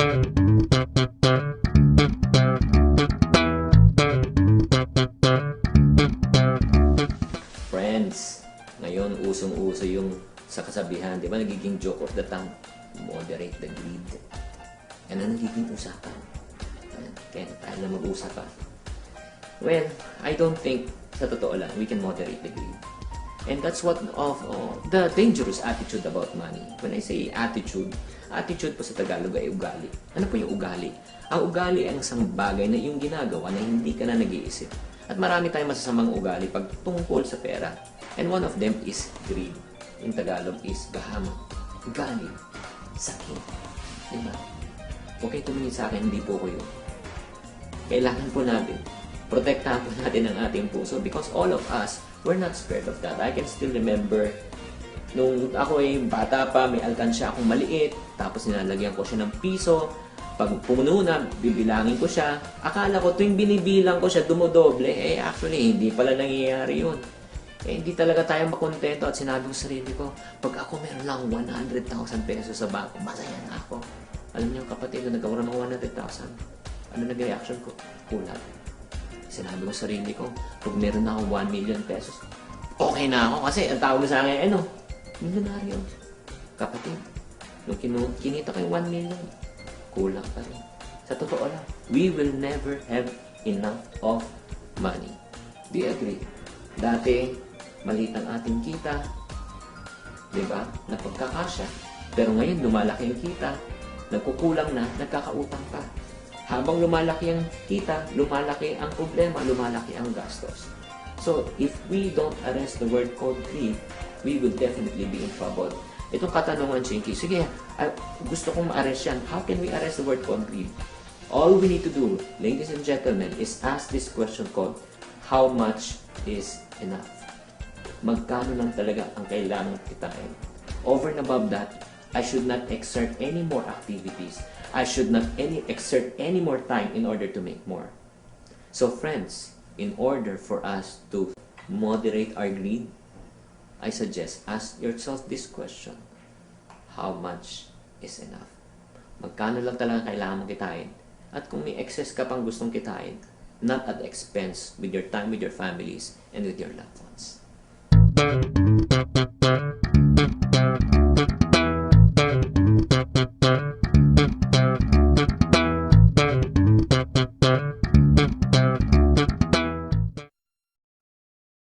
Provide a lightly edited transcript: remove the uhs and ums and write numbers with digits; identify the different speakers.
Speaker 1: Friends, ngayon usong-uso yung sa kasabihan, di ba nagiging joke of the town, moderate the greed. Yan ang nagiging usapan. Kaya tayo na mag-usap pa. Well, I don't think, sa totoo lang, we can moderate the greed. And that's what of the dangerous attitude about money. When I say attitude, attitude po sa Tagalog ay ugali. Ano po yung ugali? Ang ugali ay isang bagay na yung ginagawa na hindi ka na nag-iisip. At marami tayong masasamang ugali pag tungkol sa pera. And one of them is greed. In Tagalog is gahaman. Ugali. Sakit. Diba? Okay, tumingin sa akin, hindi po ko yun. Kailangan po natin protektahan po natin ang ating puso because all of us, we're not scared of that. I can still remember nung ako ay bata pa, may alkansya akong maliit, tapos nilalagyan ko siya ng piso. Pag puno na, bibilangin ko siya. Akala ko tuwing binibilang ko siya, dumodoble. Actually, hindi pala nangyayari yun. Hindi talaga tayo makontento at sinabi ko sa sarili ko, pag ako meron lang 100,000 pesos sa bangko, masaya na ako. Alam niyo, kapatid, na nagkaroon ng 100,000, ano nag-reaction ko? Kulat. Sinabi ko sa sarili ko, pag meron na ako 1 million pesos, okay na ako kasi ang tawag sa akin, milyonaryo. Kapatid, nung kinita ko yung 1 million, kulang pa rin. Sa totoo lang, we will never have enough of money. Do you agree? Dati, maliit ang ating kita, di ba? Napagkakasya. Pero ngayon, lumalaki yung kita, nagkukulang na, nagkakautang pa. Habang lumalaki ang kita, lumalaki ang problema, lumalaki ang gastos. So, if we don't arrest the word called greed, we will definitely be in trouble. Itong katanungan, Chinky, sige, gusto kong ma-arrest yan. How can we arrest the word called greed? All we need to do, ladies and gentlemen, is ask this question called, how much is enough? Magkano lang talaga ang kailangan kitain? Over and above that, I should not exert any more activities. I should not exert any more time in order to make more. So friends, in order for us to moderate our greed, I suggest ask yourself this question. How much is enough? Magkano lang talaga kailangan mong kitain? At kung may excess ka pang gustong kitain, not at the expense with your time with your families and with your loved ones.